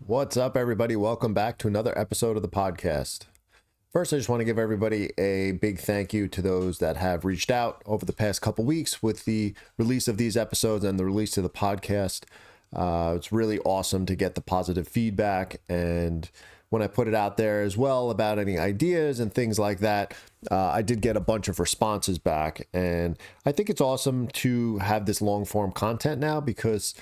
What's up, everybody? Welcome back to another episode of the podcast. First, I just want to give everybody a big thank you to those that have reached out over the past couple weeks with the release of these episodes and the release of the podcast. It's really awesome to get the positive feedback. And when I put it out there as well about any ideas and things like that, I did get a bunch of responses back. And I think it's awesome to have this long form content now because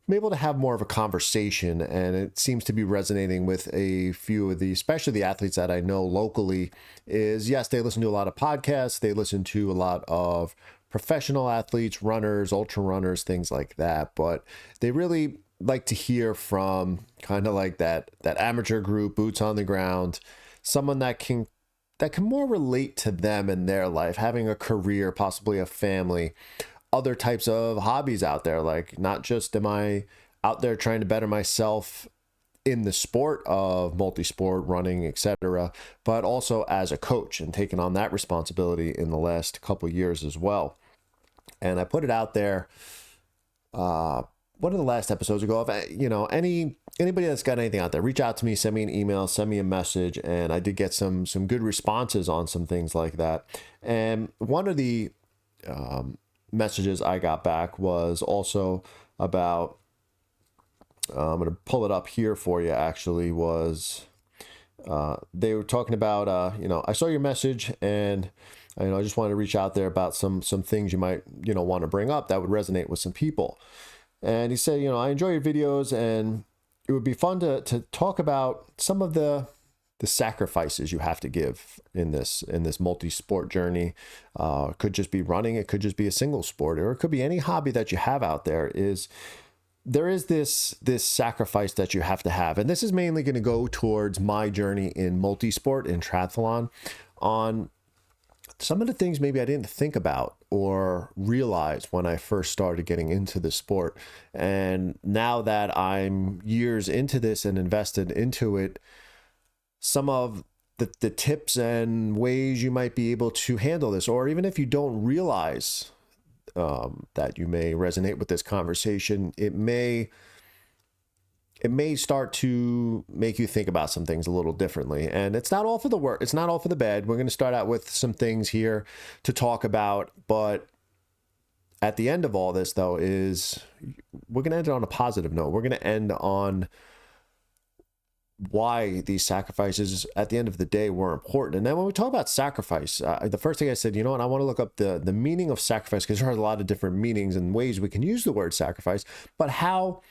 I'm able to have more of a conversation, and it seems to be resonating with a few of the, especially the athletes that I know locally, is yes, they listen to a lot of podcasts, they listen to a lot of professional athletes, runners, ultra runners, things like that, but they really like to hear from kind of like that amateur group, boots on the ground, someone that can more relate to them in their life, having a career, possibly a family, other types of hobbies out there. Like, not just am I out there trying to better myself in the sport of multi-sport running, etc., but also as a coach and taking on that responsibility in the last couple of years as well. And I put it out there one of the last episodes ago. If anybody that's got anything out there, reach out to me, send me an email, send me a message. And I did get some good responses on some things like that. And one of the messages I got back was also about, I'm going to pull it up here for you, actually, was they were talking about, I saw your message, and I just wanted to reach out there about some things you might, want to bring up that would resonate with some people. And he said, I enjoy your videos, and it would be fun to talk about some of the sacrifices you have to give in this multi-sport journey. It could just be running, it could just be a single sport, or it could be any hobby that you have out there. There is this sacrifice that you have to have. And this is mainly going to go towards my journey in multi-sport, in triathlon, on some of the things maybe I didn't think about or realize when I first started getting into the sport. And now that I'm years into this and invested into it, some of the tips and ways you might be able to handle this, or even if you don't realize that you may resonate with this conversation, it may start to make you think about some things a little differently. And it's not all for the work. It's not all for the bad. We're going to start out with some things here to talk about. But at the end of all this, though, is we're going to end it on a positive note. We're going to end on why these sacrifices at the end of the day were important. And then when we talk about sacrifice, the first thing I said, I want to look up the meaning of sacrifice, because there are a lot of different meanings and ways we can use the word sacrifice, but how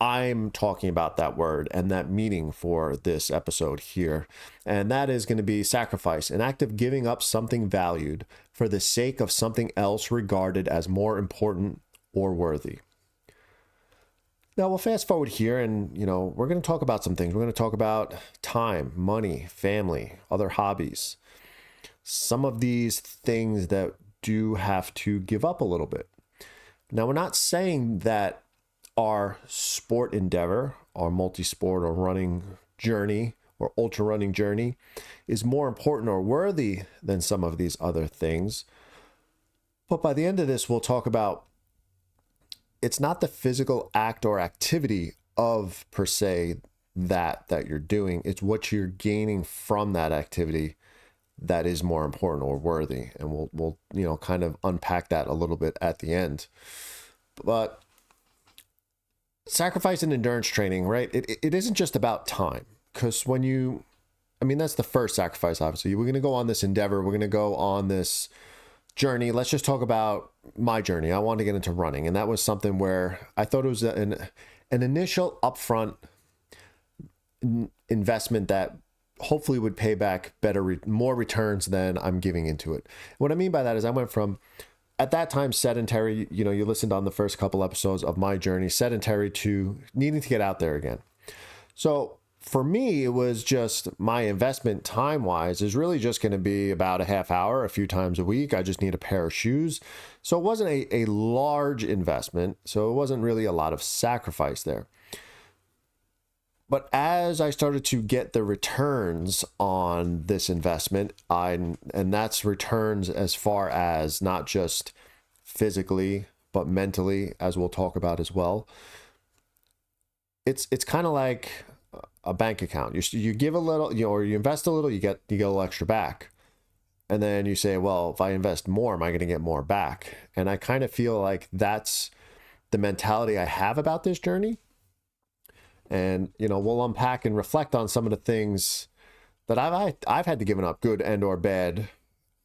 I'm talking about that word and that meaning for this episode here. And that is going to be sacrifice, an act of giving up something valued for the sake of something else regarded as more important or worthy. Now we'll fast forward here, and we're going to talk about some things. We're going to talk about time, money, family, other hobbies, some of these things that do have to give up a little bit. Now, we're not saying that our sport endeavor, our multi-sport or running journey or ultra running journey is more important or worthy than some of these other things. But by the end of this, we'll talk about, it's not the physical act or activity of per se that you're doing. It's what you're gaining from that activity that is more important or worthy. And we'll kind of unpack that a little bit at the end. But sacrifice and endurance training, right? It isn't just about time, because that's the first sacrifice, obviously. We're going to go on this endeavor. We're going to go on this journey. Let's just talk about my journey. I wanted to get into running, and that was something where I thought it was an initial upfront investment that hopefully would pay back more returns than I'm giving into it. What I mean by that is I went from, at that time, sedentary, you listened on the first couple episodes of my journey, sedentary, to needing to get out there again. So for me, it was just my investment time-wise is really just going to be about a half hour, a few times a week. I just need a pair of shoes. So it wasn't a large investment. So it wasn't really a lot of sacrifice there. But as I started to get the returns on this investment, and that's returns as far as not just physically, but mentally, as we'll talk about as well, it's kind of like a bank account. You give a little, or you invest a little, you get a little extra back. And then you say, well, if I invest more, am I going to get more back? And I kind of feel like that's the mentality I have about this journey. And, we'll unpack and reflect on some of the things that I've had to give up, good and or bad,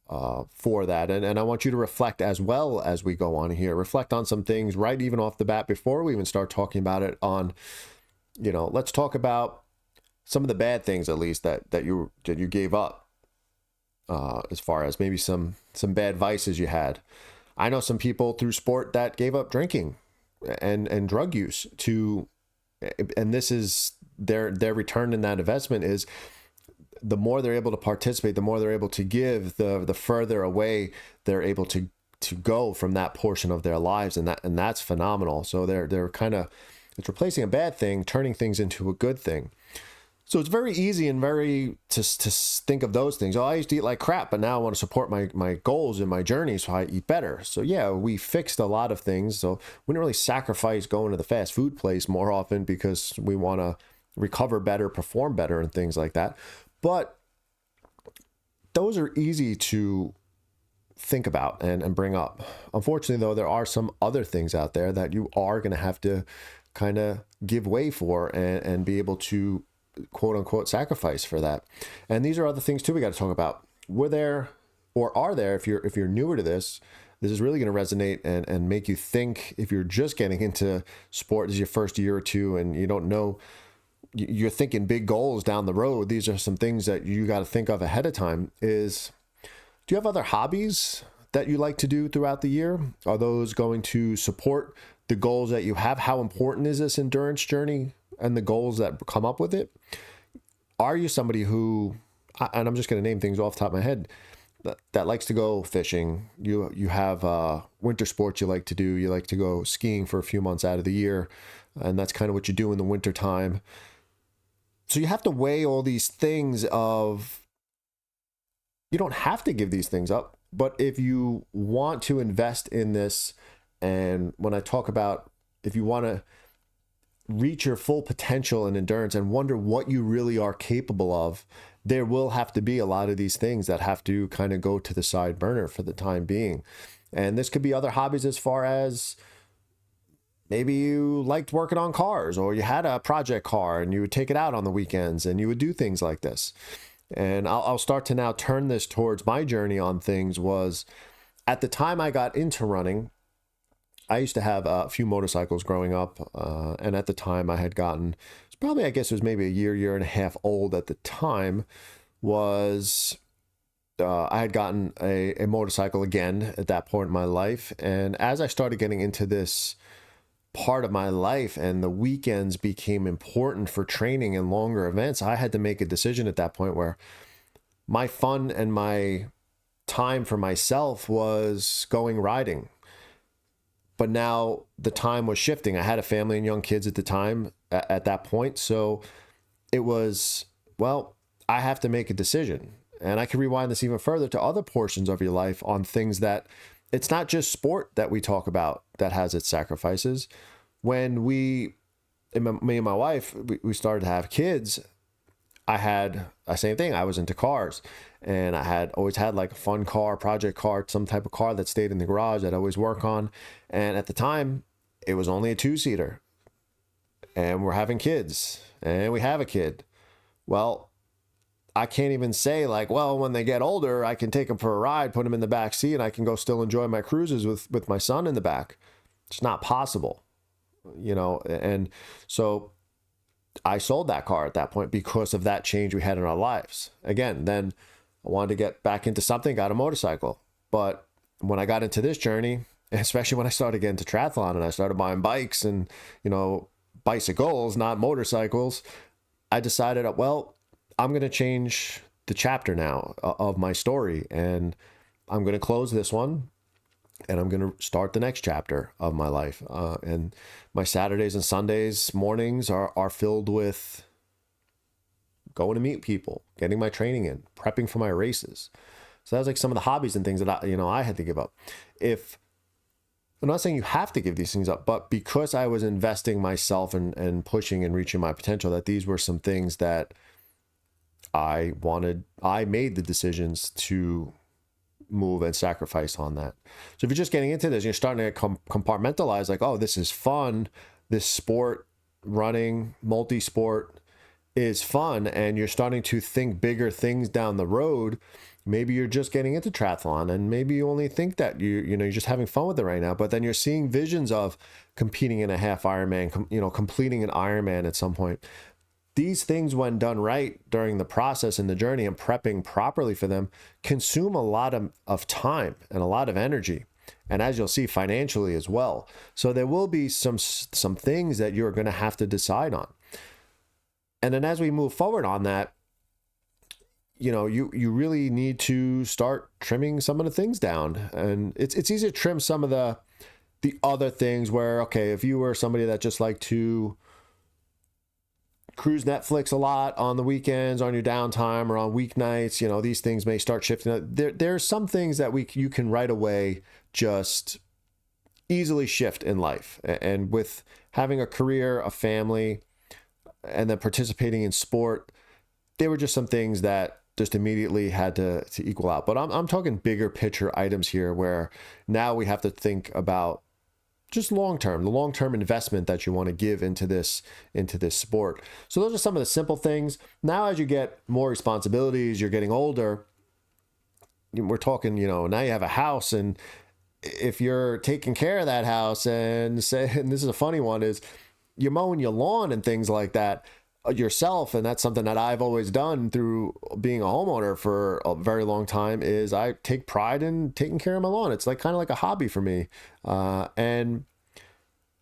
for that. And I want you to reflect as well as we go on here. Reflect on some things right even off the bat before we even start talking about it on, let's talk about some of the bad things, at least that you gave up, as far as maybe some bad vices you had. I know some people through sport that gave up drinking and drug use and this is their return in that investment is the more they're able to participate, the more they're able to give, the further away they're able to go from that portion of their lives. And that's phenomenal. So they're kind of, it's replacing a bad thing, turning things into a good thing. So it's very easy and very to think of those things. Oh, I used to eat like crap, but now I want to support my goals and my journey, so I eat better. So yeah, we fixed a lot of things. So we didn't really sacrifice going to the fast food place more often because we want to recover better, perform better, and things like that. But those are easy to think about and bring up. Unfortunately, though, there are some other things out there that you are going to have to kind of give way for and be able to quote unquote sacrifice for that. And these are other things too we got to talk about. Were there, or are there, if you're newer to this is really going to resonate and make you think. If you're just getting into sport, this is your first year or two and you don't know, you're thinking big goals down the road. These are some things that you got to think of ahead of time. Is, do you have other hobbies that you like to do throughout the year? Are those going to support the goals that you have? How important is this endurance journey and the goals that come up with it? Are you somebody who, and I'm just going to name things off the top of my head, that likes to go fishing? You have winter sports you like to do. You like to go skiing for a few months out of the year, and that's kind of what you do in the winter time. So you have to weigh all these things of, you don't have to give these things up, but if you want to invest in this, and when I talk about if you want to reach your full potential in endurance and wonder what you really are capable of, there will have to be a lot of these things that have to kind of go to the side burner for the time being. And this could be other hobbies, as far as maybe you liked working on cars, or you had a project car and you would take it out on the weekends and you would do things like this. And I'll start to now turn this towards my journey on things. Was at the time I got into running, I used to have a few motorcycles growing up. And at the time I had gotten, it's probably, I guess it was maybe a year and a half old at the time, was I had gotten a motorcycle again at that point in my life. And as I started getting into this part of my life and the weekends became important for training and longer events, I had to make a decision at that point where my fun and my time for myself was going riding. But now the time was shifting. I had a family and young kids at the time at that point. So it was, well, I have to make a decision. And I can rewind this even further to other portions of your life on things that, it's not just sport that we talk about that has its sacrifices. When me and my wife, we started to have kids, I had the same thing. I was into cars, and I had always had like a fun car, project car, some type of car that stayed in the garage that I always work on. And at the time, it was only a 2-seater, and we're having kids, and we have a kid. Well, I can't even say like, well, when they get older, I can take them for a ride, put them in the back seat, and I can go still enjoy my cruises with my son in the back. It's not possible, and so I sold that car at that point because of that change we had in our lives. Again, then I wanted to get back into something, got a motorcycle. But when I got into this journey, especially when I started getting to triathlon and I started buying bikes and, bicycles, not motorcycles, I decided, well, I'm going to change the chapter now of my story, and I'm going to close this one, and I'm going to start the next chapter of my life. And my Saturdays and Sundays mornings are filled with going to meet people, getting my training in, prepping for my races. So that was like some of the hobbies and things that I had to give up. If I'm not saying you have to give these things up, but because I was investing myself and pushing and reaching my potential, that these were some things that I made the decisions to move and sacrifice on that. So if you're just getting into this, you're starting to compartmentalize like, oh, this is fun. This sport, running, multi-sport is fun. And you're starting to think bigger things down the road. Maybe you're just getting into triathlon and maybe you only think that you're just having fun with it right now, but then you're seeing visions of competing in a half Ironman, completing an Ironman at some point. These things, when done right during the process and the journey and prepping properly for them, consume a lot of time and a lot of energy. And as you'll see, financially as well. So there will be some things that you're going to have to decide on. And then as we move forward on that, you really need to start trimming some of the things down. And it's easy to trim some of the other things where, okay, if you were somebody that just liked to cruise Netflix a lot on the weekends, on your downtime or on weeknights, these things may start shifting. There's some things that you can right away just easily shift in life. And with having a career, a family, and then participating in sport, there were just some things that just immediately had to equal out. But I'm talking bigger picture items here where now we have to think about just the long-term investment that you want to give into this sport. So those are some of the simple things. Now, as you get more responsibilities, you're getting older, we're talking, now you have a house, and if you're taking care of that house and this is a funny one, is you're mowing your lawn and things like that yourself, and that's something that I've always done through being a homeowner for a very long time, is I take pride in taking care of my lawn. It's kind of like a hobby for me. And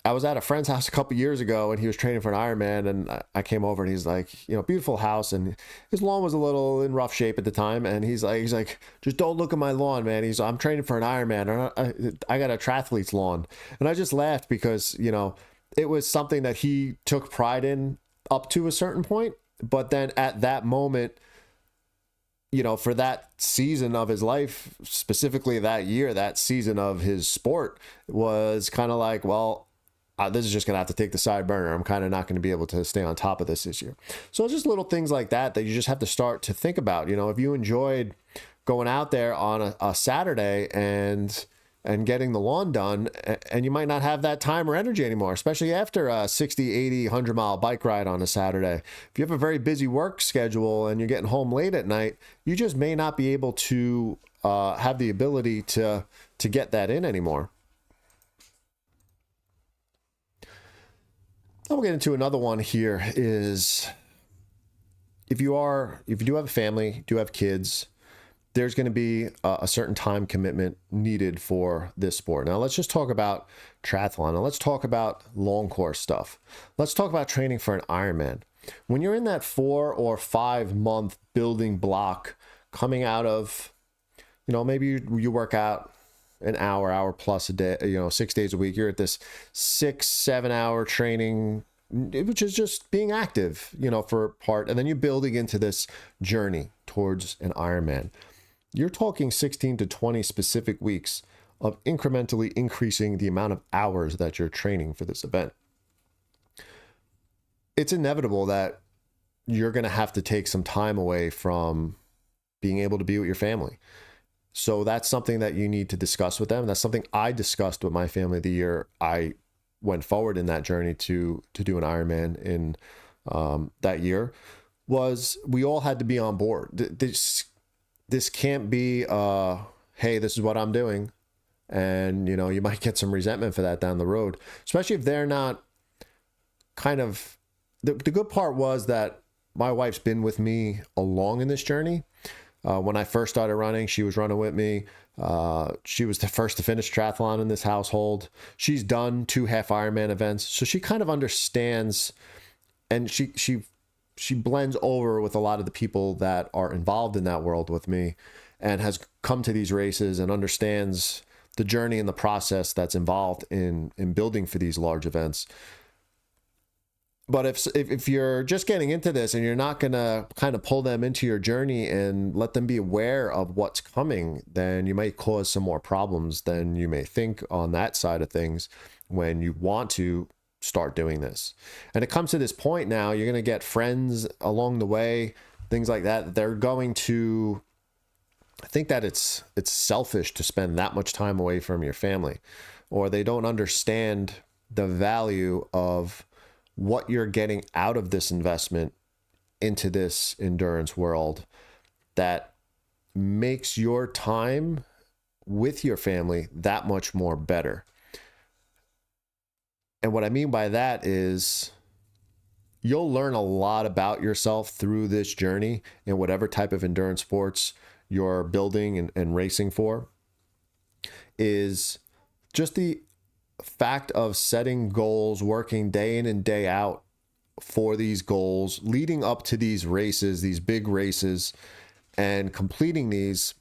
I was at a friend's house a couple years ago and he was training for an Ironman, and I came over and he's like, beautiful house, and his lawn was a little in rough shape at the time, and he's like, just don't look at my lawn, man. I'm training for an Ironman, and I got a triathlete's lawn. And I just laughed because it was something that he took pride in up to a certain point, but then at that moment, for that season of his life, specifically that year, that season of his sport, was kind of like, well, this is just going to have to take the side burner. I'm kind of not going to be able to stay on top of this year. So it's just little things like that you just have to start to think about. If you enjoyed going out there on a Saturday and getting the lawn done, and you might not have that time or energy anymore, especially after a 60, 80, 100-mile bike ride on a Saturday. If you have a very busy work schedule and you're getting home late at night, you just may not be able to have the ability to get that in anymore. I'll get into another one here is if you do have a family, do have kids, there's going to be a certain time commitment needed for this sport. Now, let's just talk about triathlon. Now, let's talk about long course stuff. Let's talk about training for an Ironman. When you're in that 4 or 5 month building block coming out of, maybe you work out an hour plus a day, 6 days a week. You're at this 6-7 hour training, which is just being active, for part, and then you're building into this journey towards an Ironman. You're talking 16 to 20 specific weeks of incrementally increasing the amount of hours that you're training for this event. It's inevitable that you're going to have to take some time away from being able to be with your family. So that's something that you need to discuss with them. That's something I discussed with my family the year I went forward in that journey to do an Ironman in that year, was we all had to be on board. This can't be, hey, this is what I'm doing. And, you might get some resentment for that down the road, especially if they're not kind of, the good part was that my wife's been with me along in this journey. When I first started running, she was running with me. She was the first to finish triathlon in this household. She's done 2 half Ironman events. So she kind of understands, and she blends over with a lot of the people that are involved in that world with me, and has come to these races and understands the journey and the process that's involved in building for these large events. But if you're just getting into this and you're not going to kind of pull them into your journey and let them be aware of what's coming, then you might cause some more problems than you may think on that side of things when you want to start doing this. And it comes to this point now, you're going to get friends along the way, things like that. They're going to think that it's selfish to spend that much time away from your family, or they don't understand the value of what you're getting out of this investment into this endurance world that makes your time with your family that much more better. And what I mean by that is you'll learn a lot about yourself through this journey in whatever type of endurance sports you're building and racing for. Is just the fact of setting goals, working day in and day out for these goals, leading up to these races, these big races, and completing these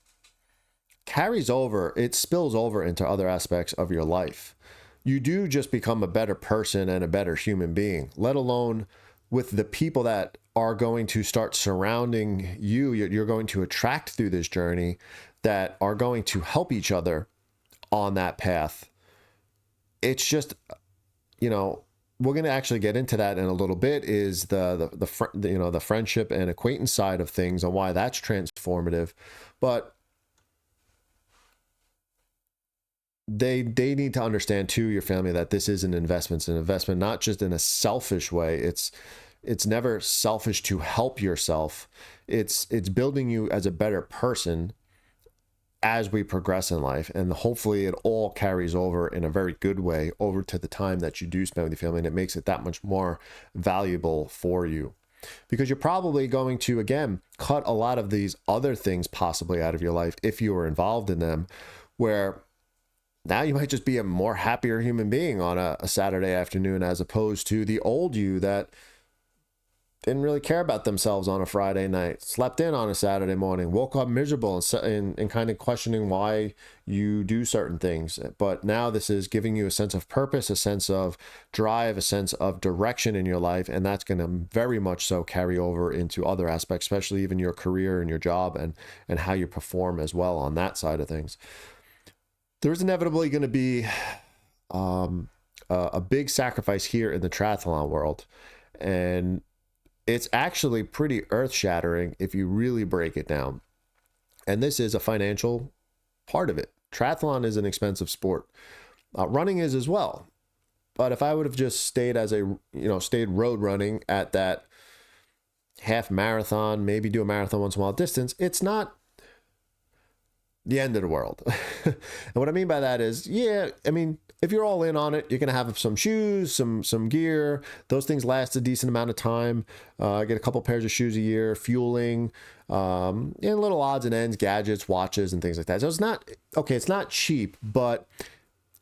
carries over, it spills over into other aspects of your life. You do just become a better person and a better human being, let alone with the people that are going to start surrounding you, you're going to attract through this journey that are going to help each other on that path. It's just, we're going to actually get into that in a little bit, is the friendship and acquaintance side of things and why that's transformative. But they need to understand too, your family, that this is an investment. It's an investment, not just in a selfish way. It's never selfish to help yourself. It's building you as a better person as we progress in life, and hopefully it all carries over in a very good way over to the time that you do spend with your family, and it makes it that much more valuable for you, because you're probably going to, again, cut a lot of these other things possibly out of your life if you were involved in them, where now you might just be a more happier human being on a Saturday afternoon, as opposed to the old you that didn't really care about themselves on a Friday night, slept in on a Saturday morning, woke up miserable and kind of questioning why you do certain things. But now this is giving you a sense of purpose, a sense of drive, a sense of direction in your life. And that's going to very much so carry over into other aspects, especially even your career and your job and how you perform as well on that side of things. There's inevitably going to be a big sacrifice here in the triathlon world. And it's actually pretty earth-shattering if you really break it down. And this is a financial part of it. Triathlon is an expensive sport. Running is as well. But if I would have just stayed stayed road running at that half marathon, maybe do a marathon once in a while distance, it's not the end of the world. And what I mean by that is, if you're all in on it, you're going to have some shoes, some gear. Those things last a decent amount of time. Get a couple pairs of shoes a year, fueling, and little odds and ends, gadgets, watches, and things like that. So it's not cheap, but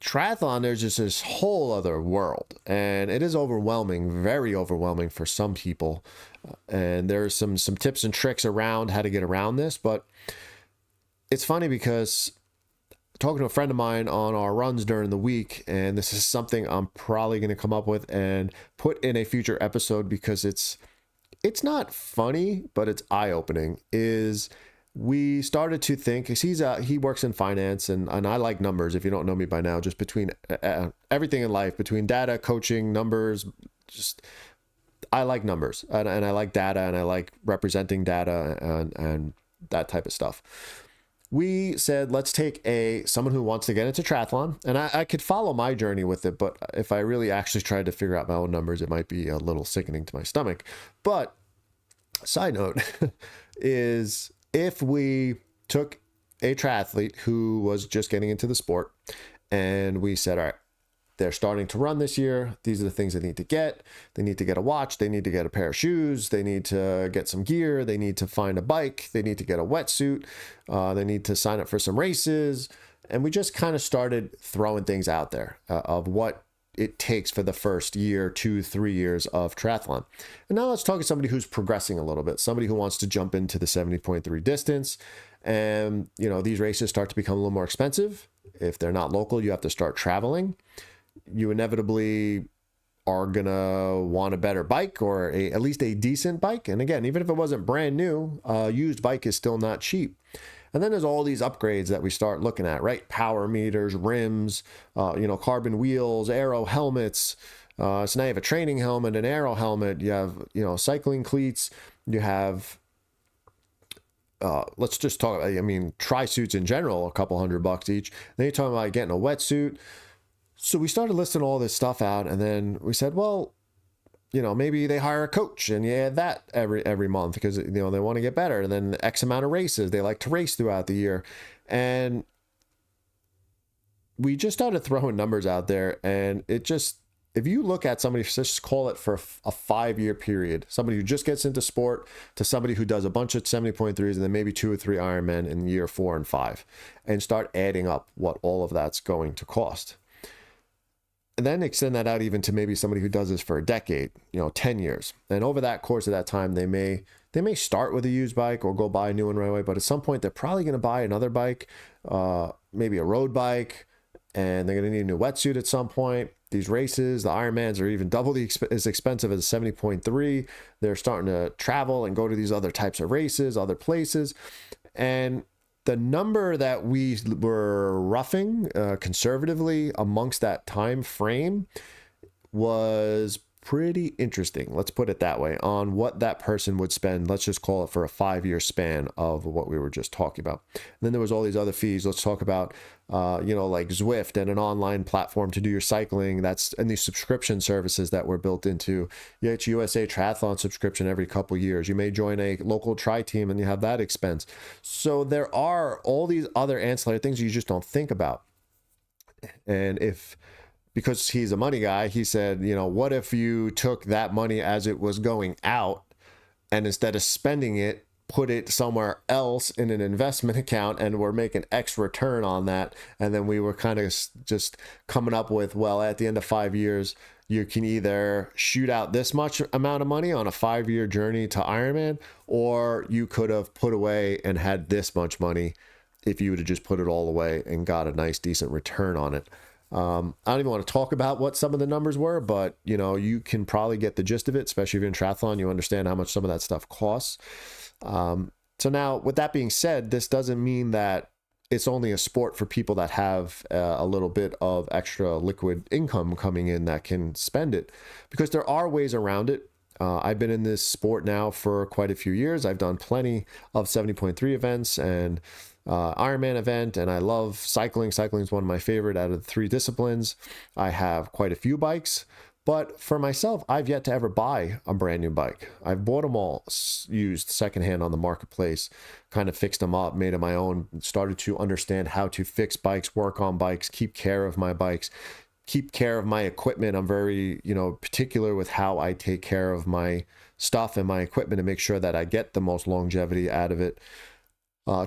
triathlon, there's just this whole other world, and it is overwhelming, very overwhelming for some people. And there's some tips and tricks around how to get around this, but it's funny because talking to a friend of mine on our runs during the week, and this is something I'm probably going to come up with and put in a future episode because it's not funny, but it's eye-opening, is we started to think, because he works in finance, and I like numbers. If you don't know me by now, just between everything in life, between data, coaching, numbers, just I like numbers, and I like data, and I like representing data and that type of stuff. We said, let's take someone who wants to get into triathlon, and I could follow my journey with it, but if I really actually tried to figure out my own numbers, it might be a little sickening to my stomach. But side note is, if we took a triathlete who was just getting into the sport and we said, all right, they're starting to run this year, these are the things they need to get. They need to get a watch. They need to get a pair of shoes. They need to get some gear. They need to find a bike. They need to get a wetsuit. They need to sign up for some races. And we just kind of started throwing things out there of what it takes for the first year, 2-3 years of triathlon. And now let's talk to somebody who's progressing a little bit, somebody who wants to jump into the 70.3 distance. And, these races start to become a little more expensive. If they're not local, you have to start traveling. You inevitably are gonna want a better bike, or at least a decent bike. And again, even if it wasn't brand new, a used bike is still not cheap. And then there's all these upgrades that we start looking at, right? Power meters, rims, carbon wheels, aero helmets. So now you have a training helmet, an aero helmet. You have, cycling cleats. You have, let's just talk, tri-suits in general, a couple $100 each. Then you're talking about getting a wetsuit. So we started listing all this stuff out, and then we said, well, maybe they hire a coach and you add that every month because, they want to get better. And then X amount of races, they like to race throughout the year. And we just started throwing numbers out there, and if you look at somebody, just call it for a 5-year period, somebody who just gets into sport to somebody who does a bunch of 70.3s and then maybe 2 or 3 Ironman in year 4 and 5, and start adding up what all of that's going to cost. And then extend that out even to maybe somebody who does this for a decade, 10 years. And over that course of that time, they may start with a used bike or go buy a new one right away. But at some point, they're probably going to buy another bike, maybe a road bike, and they're going to need a new wetsuit at some point. These races, the Ironmans, are even double as expensive as a 70.3. They're starting to travel and go to these other types of races, other places. And the number that we were roughing conservatively amongst that time frame was pretty interesting, let's put it that way, on what that person would spend, let's just call it for a 5-year span of what we were just talking about. And then there was all these other fees. Let's talk about, like Zwift and an online platform to do your cycling. And these subscription services that were built into. You get your USA Triathlon subscription every couple years. You may join a local tri team and you have that expense. So there are all these other ancillary things you just don't think about. And because he's a money guy, he said, what if you took that money as it was going out, and instead of spending it, put it somewhere else in an investment account, and we're making X return on that. And then we were kind of just coming up with, well, at the end of 5 years, you can either shoot out this much amount of money on a 5-year journey to Ironman, or you could have put away and had this much money if you would have just put it all away and got a nice, decent return on it. I don't even want to talk about what some of the numbers were, but you can probably get the gist of it, especially if you're in triathlon. You understand how much some of that stuff costs. So now, with that being said, this doesn't mean that it's only a sport for people that have a little bit of extra liquid income coming in that can spend it, because there are ways around it. I've been in this sport now for quite a few years. I've done plenty of 70.3 events and Ironman event, and I love cycling. Cycling is one of my favorite out of the 3 disciplines. I have quite a few bikes, but for myself, I've yet to ever buy a brand new bike. I've bought them all used secondhand on the marketplace, kind of fixed them up, made them my own, started to understand how to fix bikes, work on bikes, keep care of my bikes, keep care of my equipment. I'm very, particular with how I take care of my stuff and my equipment to make sure that I get the most longevity out of it.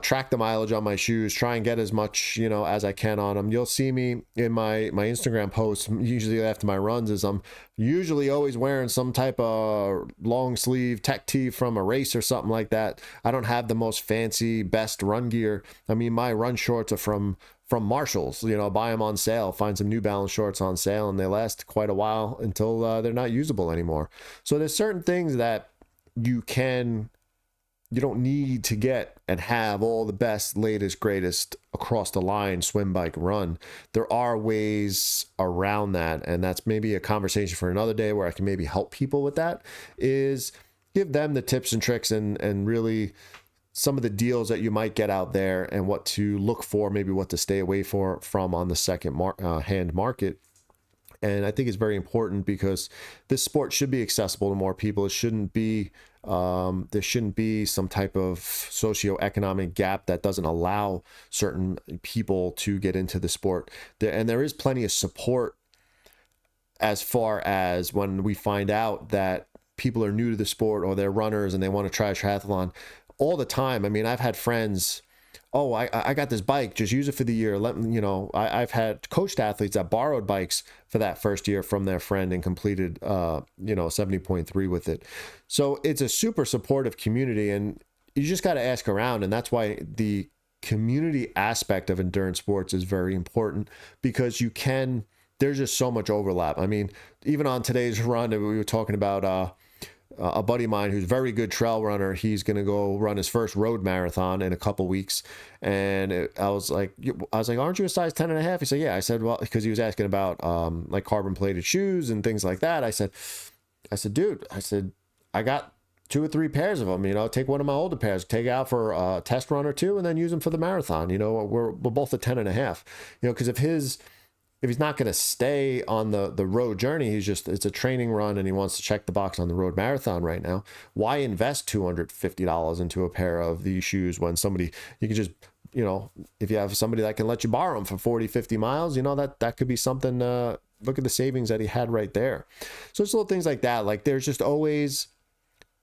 Track the mileage on my shoes, try and get as much, as I can on them. You'll see me in my Instagram posts, usually after my runs, is I'm usually always wearing some type of long sleeve tech tee from a race or something like that. I don't have the most fancy, best run gear. My run shorts are from Marshalls, buy them on sale, find some New Balance shorts on sale, and they last quite a while until they're not usable anymore. So there's certain things that you don't need to get and have all the best, latest, greatest across the line swim, bike, run. There are ways around that, and that's maybe a conversation for another day where I can maybe help people with that, is give them the tips and tricks and really some of the deals that you might get out there and what to look for, maybe what to stay away from on the second hand market. And I think it's very important because this sport should be accessible to more people. It shouldn't be, there shouldn't be some type of socioeconomic gap that doesn't allow certain people to get into the sport. And there is plenty of support as far as when we find out that people are new to the sport or they're runners and they want to try a triathlon all the time. I've had friends, oh, I got this bike, just use it for the year. I've had coached athletes that borrowed bikes for that first year from their friend and completed, 70.3 with it. So it's a super supportive community, and you just got to ask around. And that's why the community aspect of endurance sports is very important, because you can there's just so much overlap. I mean, even on today's run, we were talking about a buddy of mine who's a very good trail runner. He's going to go run his first road marathon in a couple weeks. And I was like, aren't you a size 10 and a half? He said, yeah. I said, well, because he was asking about like carbon plated shoes and things like that. I said, dude, I got 2 or 3 pairs of them, take one of my older pairs, take it out for a test run or two, and then use them for the marathon. We're both a 10 and a half, because if he's not going to stay on the road journey, it's a training run and he wants to check the box on the road marathon right now. Why invest $250 into a pair of these shoes when you can just, if you have somebody that can let you borrow them for 40, 50 miles, that could be something. Look at the savings that he had right there. So it's little things like that. Like there's just always,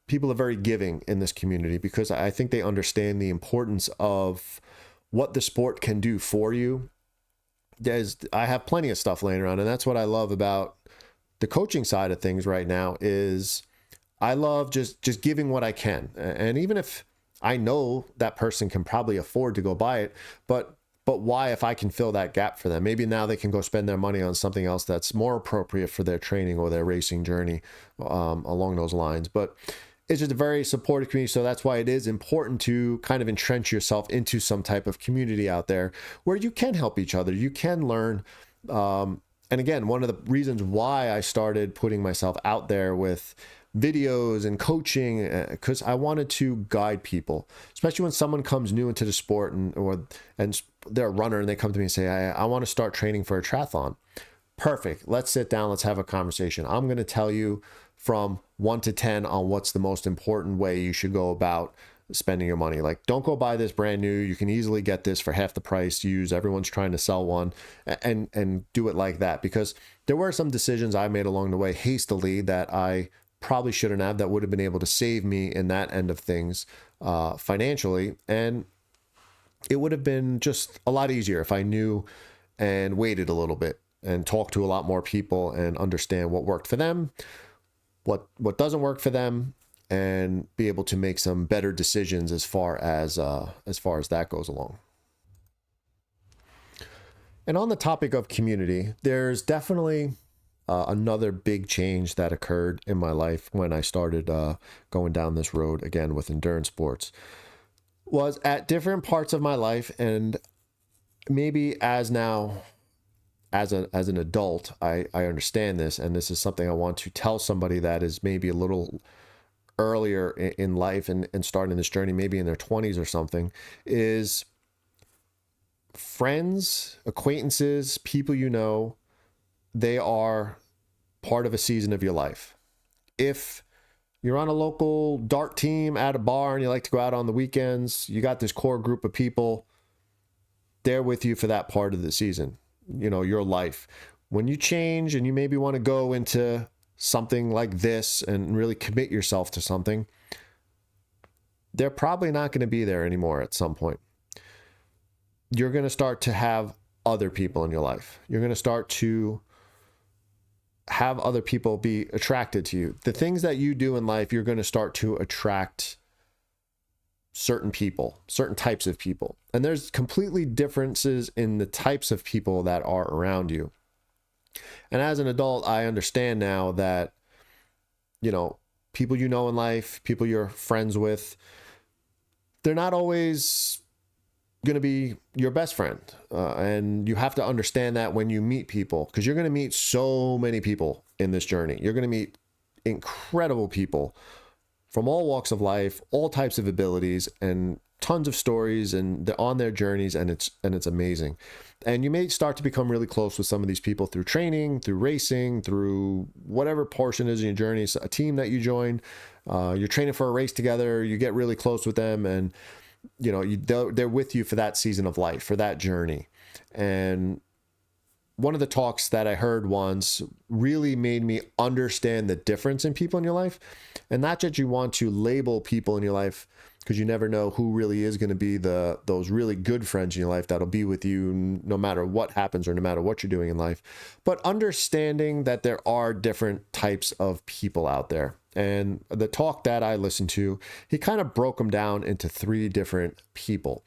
people are very giving in this community because I think they understand the importance of what the sport can do for you. I have plenty of stuff laying around, and that's what I love about the coaching side of things right now is I love just giving what I can. And even if I know that person can probably afford to go buy it, but why, if I can fill that gap for them? Maybe now they can go spend their money on something else that's more appropriate for their training or their racing journey along those lines. But it's just a very supportive community. So that's why it is important to kind of entrench yourself into some type of community out there where you can help each other. You can learn. And again, one of the reasons why I started putting myself out there with videos and coaching, because I wanted to guide people, especially when someone comes new into the sport and they're a runner and they come to me and say, I want to start training for a triathlon. Perfect. Let's sit down. Let's have a conversation. I'm going to tell you from 1 to 10 on what's the most important way you should go about spending your money. Like, don't go buy this brand new. You can easily get this for half the price used. Everyone's trying to sell one, and do it like that, because there were some decisions I made along the way hastily that I probably shouldn't have, that would have been able to save me in that end of things financially. And it would have been just a lot easier if I knew and waited a little bit and talked to a lot more people and understand what worked for them, what doesn't work for them, and be able to make some better decisions as far as that goes along. And on the topic of community, there's definitely another big change that occurred in my life when I started going down this road again with endurance sports. Was at different parts of my life, and maybe as an adult, I understand this, and this is something I want to tell somebody that is maybe a little earlier in life and starting this journey, maybe in their 20s or something, is friends, acquaintances, people they are part of a season of your life. If you're on a local dart team at a bar and you like to go out on the weekends, you got this core group of people, they're with you for that part of the season, your life. When you change and you maybe want to go into something like this and really commit yourself to something, they're probably not going to be there anymore at some point. You're going to start to have other people in your life. You're going to start to have other people be attracted to you. The things that you do in life, you're going to start to attract certain people, certain types of people. And there's completely differences in the types of people that are around you. And as an adult, I understand now that, people in life, people you're friends with, they're not always going to be your best friend. And you have to understand that when you meet people, because you're going to meet so many people in this journey. You're going to meet incredible people from all walks of life, all types of abilities, and tons of stories, and they're on their journeys, and it's amazing. And you may start to become really close with some of these people through training, through racing, through whatever portion is in your journey. So a team that you join, you're training for a race together, you get really close with them, and they're with you for that season of life, for that journey. And one of the talks that I heard once really made me understand the difference in people in your life, and not that you want to label people in your life, because you never know who really is going to be those really good friends in your life that'll be with you no matter what happens or no matter what you're doing in life, but understanding that there are different types of people out there. And the talk that I listened to, he kind of broke them down into 3 different people.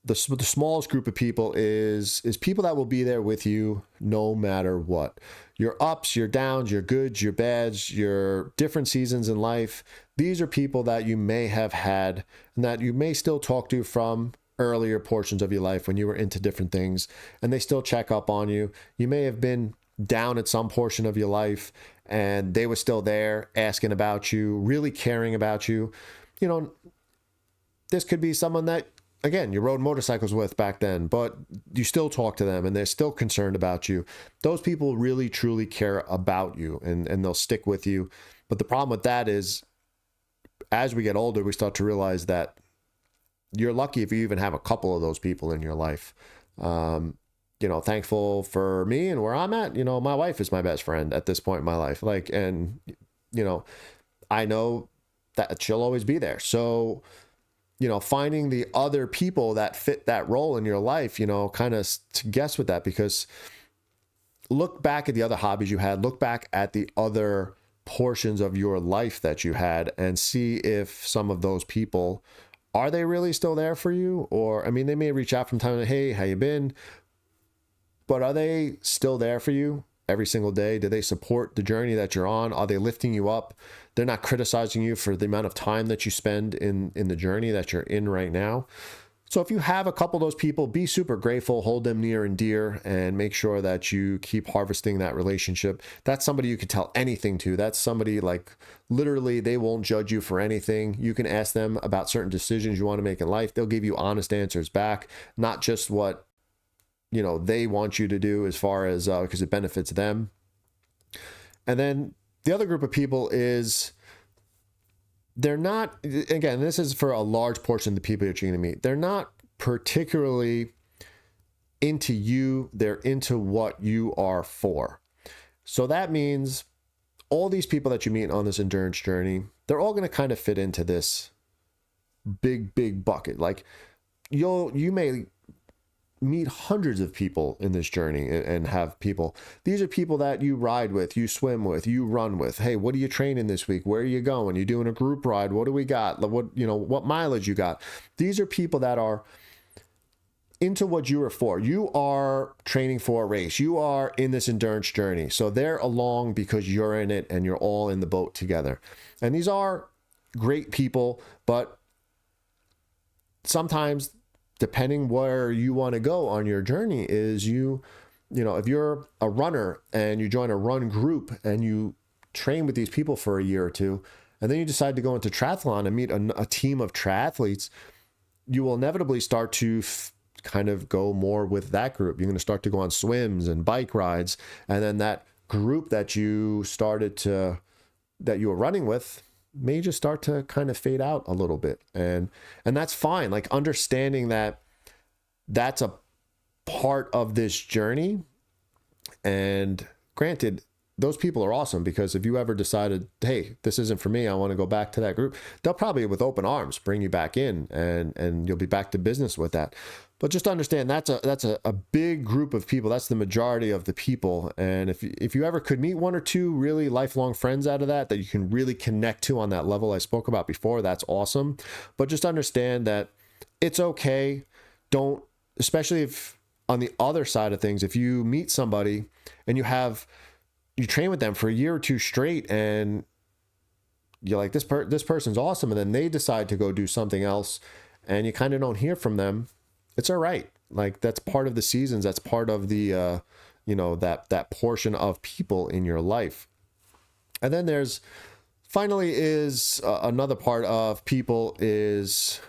the smallest group of people is people that will be there with you no matter what. Your ups, your downs, your goods, your bads, your different seasons in life. These are people that you may have had and that you may still talk to from earlier portions of your life when you were into different things, and they still check up on you. You may have been down at some portion of your life and they were still there asking about you, really caring about you. You know, this could be someone that, again, you rode motorcycles with back then, but you still talk to them and they're still concerned about you. Those people really, truly care about you, and they'll stick with you. But the problem with that is, as we get older, we start to realize that you're lucky if you even have a couple of those people in your life. Thankful for me and where I'm at, my wife is my best friend at this point in my life. I know that she'll always be there. So, finding the other people that fit that role in your life, kind of to guess with that, because look back at the other hobbies you had, look back at the other portions of your life that you had, and see if some of those people, are they really still there for you? Or, they may reach out from time to, hey, how you been? But are they still there for you every single day? Do they support the journey that you're on? Are they lifting you up? They're not criticizing you for the amount of time that you spend in the journey that you're in right now. So if you have a couple of those people, be super grateful, hold them near and dear, and make sure that you keep harvesting that relationship. That's somebody you can tell anything to. That's somebody, like, literally, they won't judge you for anything. You can ask them about certain decisions you want to make in life. They'll give you honest answers back, not just what they want you to do as far as because it benefits them. And then the other group of people is, they're not, again, this is for a large portion of the people that you're going to meet, they're not particularly into you, they're into what you are for. So that means all these people that you meet on this endurance journey, they're all going to kind of fit into this big bucket. Like, you may meet hundreds of people in this journey and have people. These are people that you ride with, you swim with, you run with. Hey, what are you training this week? Where are you going? You doing a group ride? What do we got? What mileage you got? These are people that are into what you are for. You are training for a race. You are in this endurance journey. So they're along because you're in it and you're all in the boat together. And these are great people, but sometimes, depending where you want to go on your journey, is if you're a runner and you join a run group and you train with these people for a year or two, and then you decide to go into triathlon and meet a team of triathletes, you will inevitably start to kind of go more with that group. You're going to start to go on swims and bike rides. And then that group that you were running with may just start to kind of fade out a little bit. And that's fine. Like, understanding that that's a part of this journey. And granted, those people are awesome, because if you ever decided, hey, this isn't for me, I want to go back to that group, they'll probably, with open arms, bring you back in, and you'll be back to business with that. But just understand that's a big group of people. That's the majority of the people. And if you ever could meet one or two really lifelong friends out of that you can really connect to on that level I spoke about before, that's awesome. But just understand that it's okay. Don't, especially if on the other side of things, if you meet somebody and you train with them for a year or two straight and you're like, this person's awesome, and then they decide to go do something else and you kind of don't hear from them, it's all right. Like, that's part of the seasons. That's part of the, that portion of people in your life. And then there's finally is another part of people is,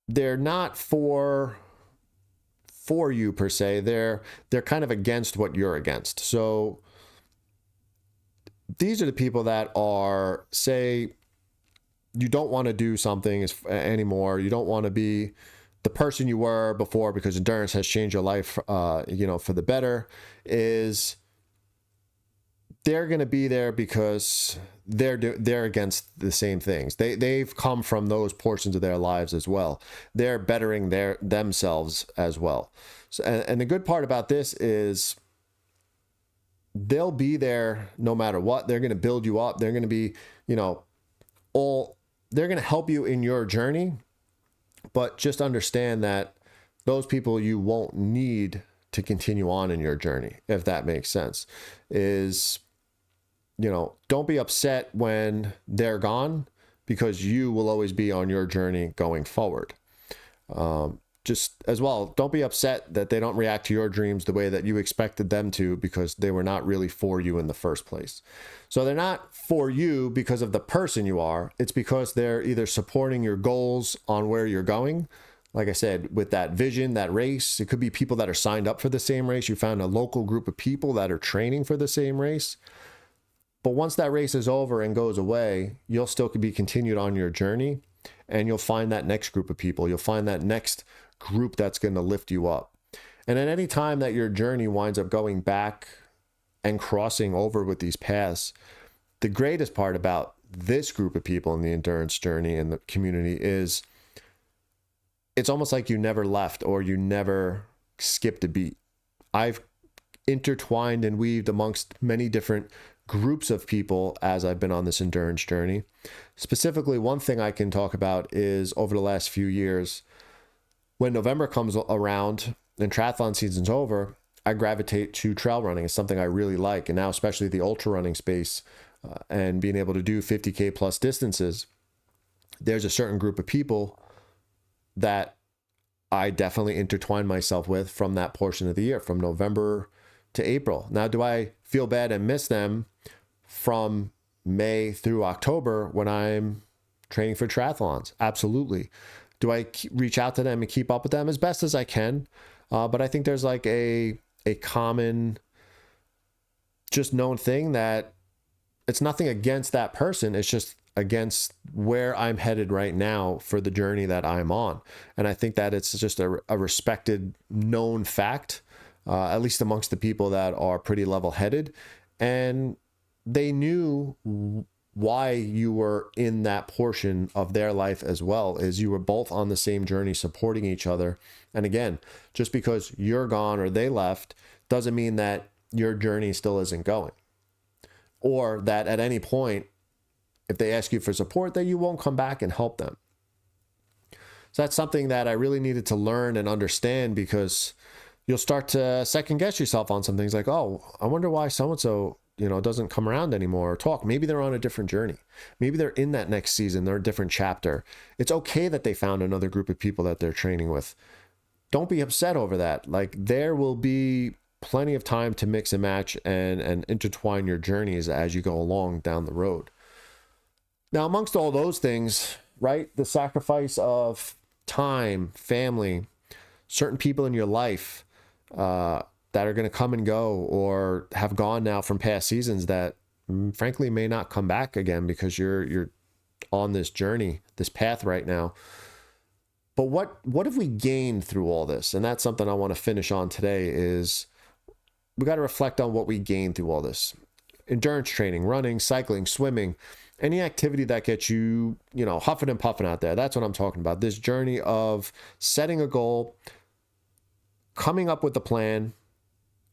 they're not for you per se. They're kind of against what you're against. So these are the people that are, say, you don't want to do something anymore. You don't want to be the person you were before because endurance has changed your life, for the better. Is they're going to be there because they're against the same things. They've come from those portions of their lives as well. They're bettering themselves as well. So, and the good part about this is they'll be there no matter what. They're going to build you up. They're going to be, all they're going to help you in your journey, but just understand that those people you won't need to continue on in your journey, if that makes sense. Is, don't be upset when they're gone, because you will always be on your journey going forward. Just as well, don't be upset that they don't react to your dreams the way that you expected them to, because they were not really for you in the first place. So they're not for you because of the person you are. It's because they're either supporting your goals on where you're going. Like I said, with that vision, that race, it could be people that are signed up for the same race. You found a local group of people that are training for the same race. But once that race is over and goes away, you'll still be continued on your journey, and you'll find that next group of people. You'll find that next group that's going to lift you up. And at any time that your journey winds up going back and crossing over with these paths, the greatest part about this group of people in the endurance journey and the community is it's almost like you never left, or you never skipped a beat. I've intertwined and weaved amongst many different groups of people as I've been on this endurance journey. Specifically, one thing I can talk about is over the last few years, when November comes around and triathlon season's over, I gravitate to trail running. It's something I really like. And now, especially the ultra running space, and being able to do 50K plus distances, there's a certain group of people that I definitely intertwine myself with from that portion of the year, from November to April. Now, do I feel bad and miss them from May through October when I'm training for triathlons? Absolutely. Do I reach out to them and keep up with them as best as I can? But I think there's like a common, just known thing that it's nothing against that person. It's just against where I'm headed right now for the journey that I'm on. And I think that it's just a respected, known fact, at least amongst the people that are pretty level-headed. And they knew why you were in that portion of their life as well, is you were both on the same journey supporting each other. And again, just because you're gone or they left doesn't mean that your journey still isn't going, or that at any point, if they ask you for support, that you won't come back and help them. So that's something that I really needed to learn and understand, because you'll start to second guess yourself on some things like, oh, I wonder why so-and-so doesn't come around anymore or talk. Maybe they're on a different journey. Maybe they're in that next season. They're a different chapter. It's okay that they found another group of people that they're training with. Don't be upset over that. Like, there will be plenty of time to mix and match and intertwine your journeys as you go along down the road. Now, amongst all those things, right, the sacrifice of time, family, certain people in your life, that are going to come and go or have gone now from past seasons that frankly may not come back again, because you're on this journey, this path right now. But what have we gained through all this? And that's something I want to finish on today, is we got to reflect on what we gained through all this. Endurance training, running, cycling, swimming, any activity that gets you, huffing and puffing out there. That's what I'm talking about. This journey of setting a goal, coming up with a plan,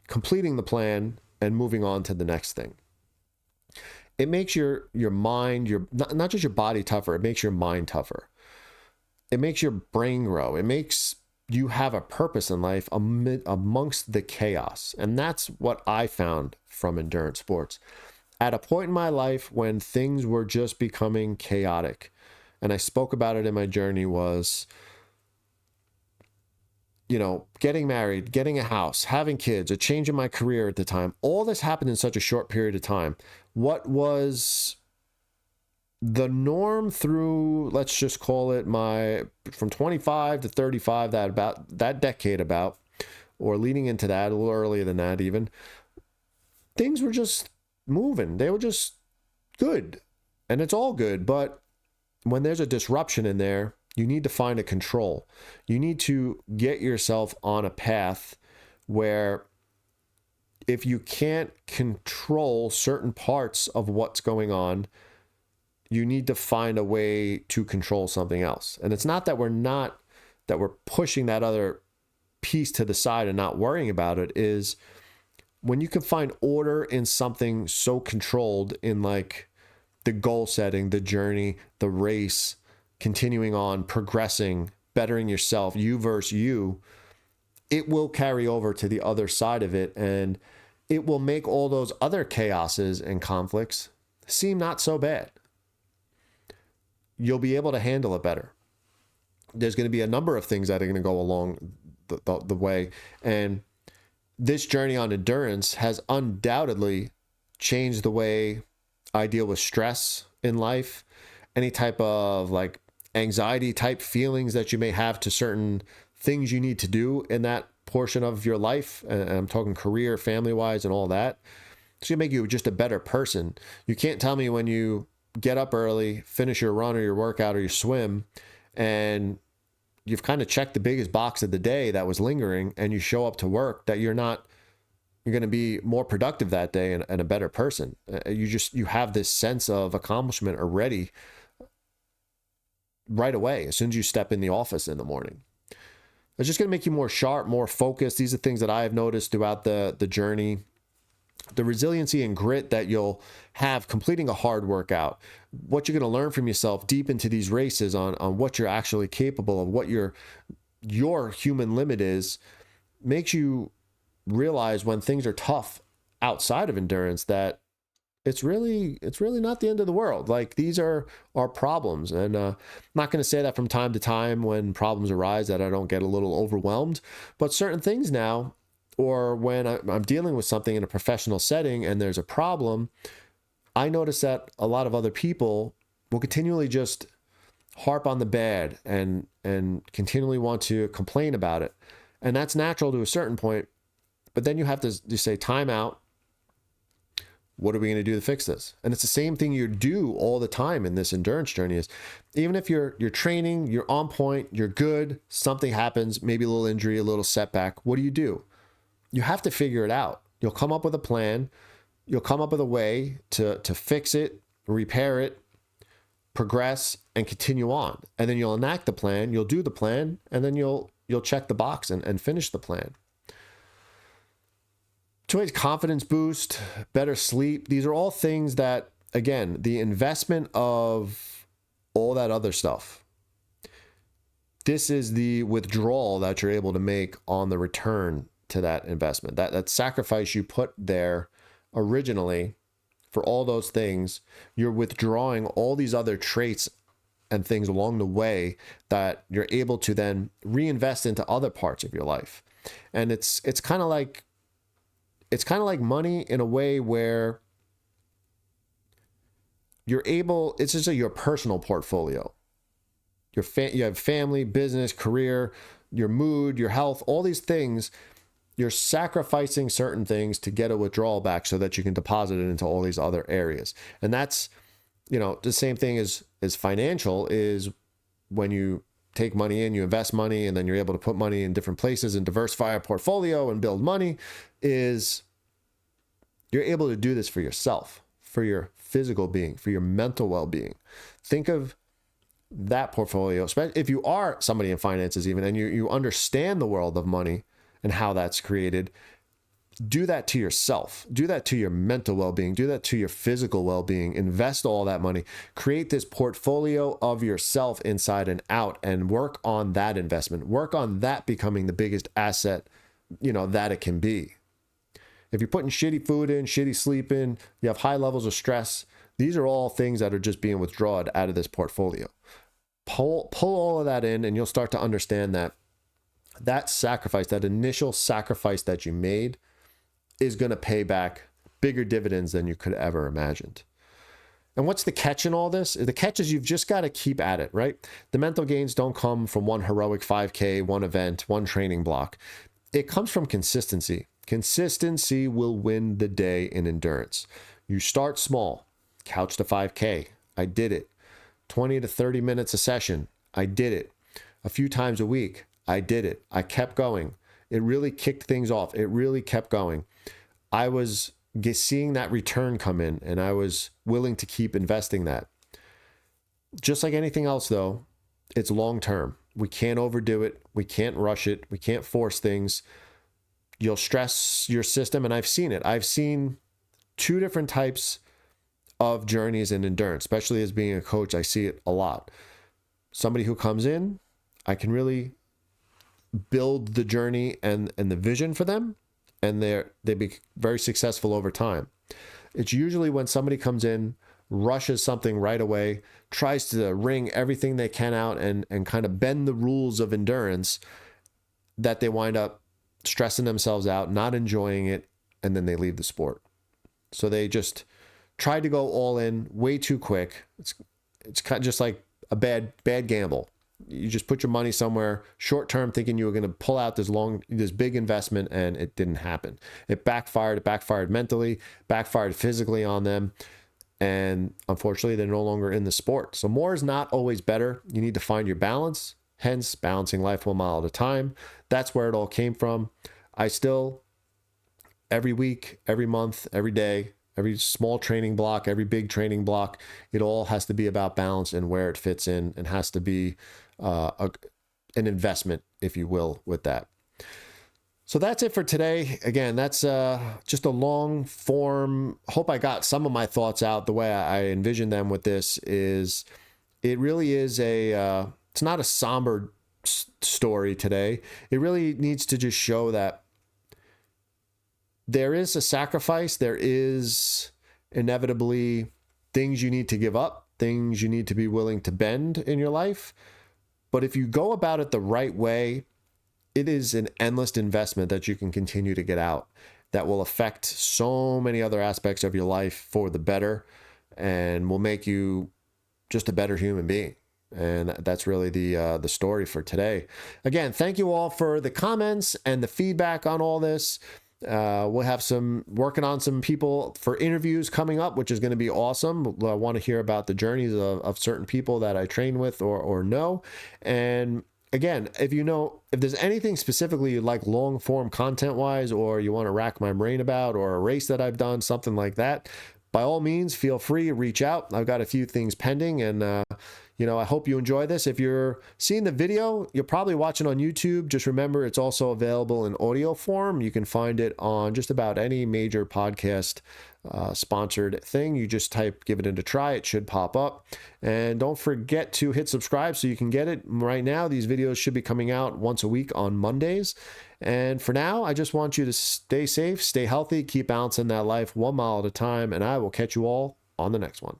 completing the plan, and moving on to the next thing. It makes your mind, not just your body tougher, it makes your mind tougher. It makes your brain grow. It makes you have a purpose in life amongst the chaos. And that's what I found from endurance sports. At a point in my life when things were just becoming chaotic, and I spoke about it in my journey, was getting married, getting a house, having kids, a change in my career at the time. All this happened in such a short period of time. What was the norm through, let's just call it from 25 to 35, that decade or leading into that, a little earlier than that even, things were just moving. They were just good. And it's all good. But when there's a disruption in there, you need to find a control. You need to get yourself on a path where if you can't control certain parts of what's going on, you need to find a way to control something else. And it's not that we're pushing that other piece to the side and not worrying about it. Is when you can find order in something so controlled, in like the goal setting, the journey, the race, continuing on, progressing, bettering yourself, you versus you, it will carry over to the other side of it. And it will make all those other chaoses and conflicts seem not so bad. You'll be able to handle it better. There's going to be a number of things that are going to go along the way. And this journey on endurance has undoubtedly changed the way I deal with stress in life, any type of like anxiety type feelings that you may have to certain things you need to do in that portion of your life. And I'm talking career, family wise, and all that. It's going to make you just a better person. You can't tell me when you get up early, finish your run or your workout or your swim, and you've kind of checked the biggest box of the day that was lingering, and you show up to work, that you're going to be more productive that day and a better person. You have this sense of accomplishment already right away as soon as you step in the office in the morning. It's just going to make you more sharp, more focused. These are things that I have noticed throughout the journey. The resiliency and grit that you'll have completing a hard workout, what you're going to learn from yourself deep into these races on what you're actually capable of, what your human limit is, makes you realize when things are tough outside of endurance that it's really not the end of the world. Like, these are problems. And I'm not going to say that from time to time when problems arise that I don't get a little overwhelmed, but certain things now, or when I'm dealing with something in a professional setting and there's a problem, I notice that a lot of other people will continually just harp on the bad and continually want to complain about it. And that's natural to a certain point, but then you have to say, time out. What are we going to do to fix this? And it's the same thing you do all the time in this endurance journey. Is even if you're training, you're on point, you're good, something happens, maybe a little injury, a little setback. What do? You have to figure it out. You'll come up with a plan. You'll come up with a way to fix it, repair it, progress, and continue on. And then you'll enact the plan. You'll do the plan, and then you'll check the box and finish the plan. 2 ways: confidence boost, better sleep. These are all things that, again, the investment of all that other stuff, this is the withdrawal that you're able to make on the return to that investment. That sacrifice you put there originally for all those things, you're withdrawing all these other traits and things along the way that you're able to then reinvest into other parts of your life. And it's kind of like money in a way where you're able, it's just your personal portfolio. You have family, business, career, your mood, your health, all these things. You're sacrificing certain things to get a withdrawal back so that you can deposit it into all these other areas. And that's, the same thing as financial, is when you take money in, you invest money, and then you're able to put money in different places and diversify a portfolio and build money, is you're able to do this for yourself, for your physical being, for your mental well-being. Think of that portfolio, especially if you are somebody in finances even, and you understand the world of money and how that's created. Do that to yourself. Do that to your mental well-being. Do that to your physical well-being. Invest all that money. Create this portfolio of yourself inside and out, and work on that investment. Work on that becoming the biggest asset, that it can be. If you're putting shitty food in, shitty sleep in, you have high levels of stress, these are all things that are just being withdrawn out of this portfolio. Pull all of that in, and you'll start to understand that sacrifice, that initial sacrifice that you made, is going to pay back bigger dividends than you could ever imagined. And what's the catch in all this? The catch is you've just got to keep at it, right? The mental gains don't come from one heroic 5K, one event, one training block. It comes from consistency. Consistency will win the day in endurance. You start small. Couch to 5K. I did it. 20 to 30 minutes a session. I did it. A few times a week. I did it. I kept going. It really kicked things off. It really kept going. I was seeing that return come in, and I was willing to keep investing that. Just like anything else, though, it's long term. We can't overdo it. We can't rush it. We can't force things. You'll stress your system, and I've seen it. I've seen 2 different types of journeys in endurance, especially as being a coach. I see it a lot. Somebody who comes in, I can really build the journey and the vision for them, and they be very successful over time. It's usually when somebody comes in, rushes something right away, tries to wring everything they can out and kind of bend the rules of endurance, that they wind up stressing themselves out, not enjoying it, and then they leave the sport. So they just try to go all in way too quick. It's kind of just like a bad gamble. You just put your money somewhere short term thinking you were going to pull out this big investment, and it didn't happen. It backfired. It backfired mentally, backfired physically on them. And unfortunately, they're no longer in the sport. So more is not always better. You need to find your balance, hence balancing life 1 mile at a time. That's where it all came from. I still, every week, every month, every day, every small training block, every big training block, it all has to be about balance and where it fits in, and has to be an investment, if you will, with that. So that's it for today. Again, that's just a long form. Hope I got some of my thoughts out the way I envision them with this. Is it really is it's not a somber story today. It really needs to just show that there is a sacrifice. There is inevitably things you need to give up, things you need to be willing to bend in your life. But if you go about it the right way, it is an endless investment that you can continue to get out that will affect so many other aspects of your life for the better, and will make you just a better human being. And that's really the story for today. Again, thank you all for the comments and the feedback on all this. We'll have working on some people for interviews coming up, which is going to be awesome. I want to hear about the journeys of certain people that I train with or know. And again, if there's anything specifically you like long form content wise, or you want to rack my brain about, or a race that I've done, something like that, by all means, feel free to reach out. I've got a few things pending, and I hope you enjoy this. If you're seeing the video, you're probably watching on YouTube. Just remember, it's also available in audio form. You can find it on just about any major podcast sponsored thing. You just give it in a try. It should pop up. And don't forget to hit subscribe so you can get it. Right now, these videos should be coming out once a week on Mondays. And for now, I just want you to stay safe, stay healthy, keep balancing that life 1 mile at a time, and I will catch you all on the next one.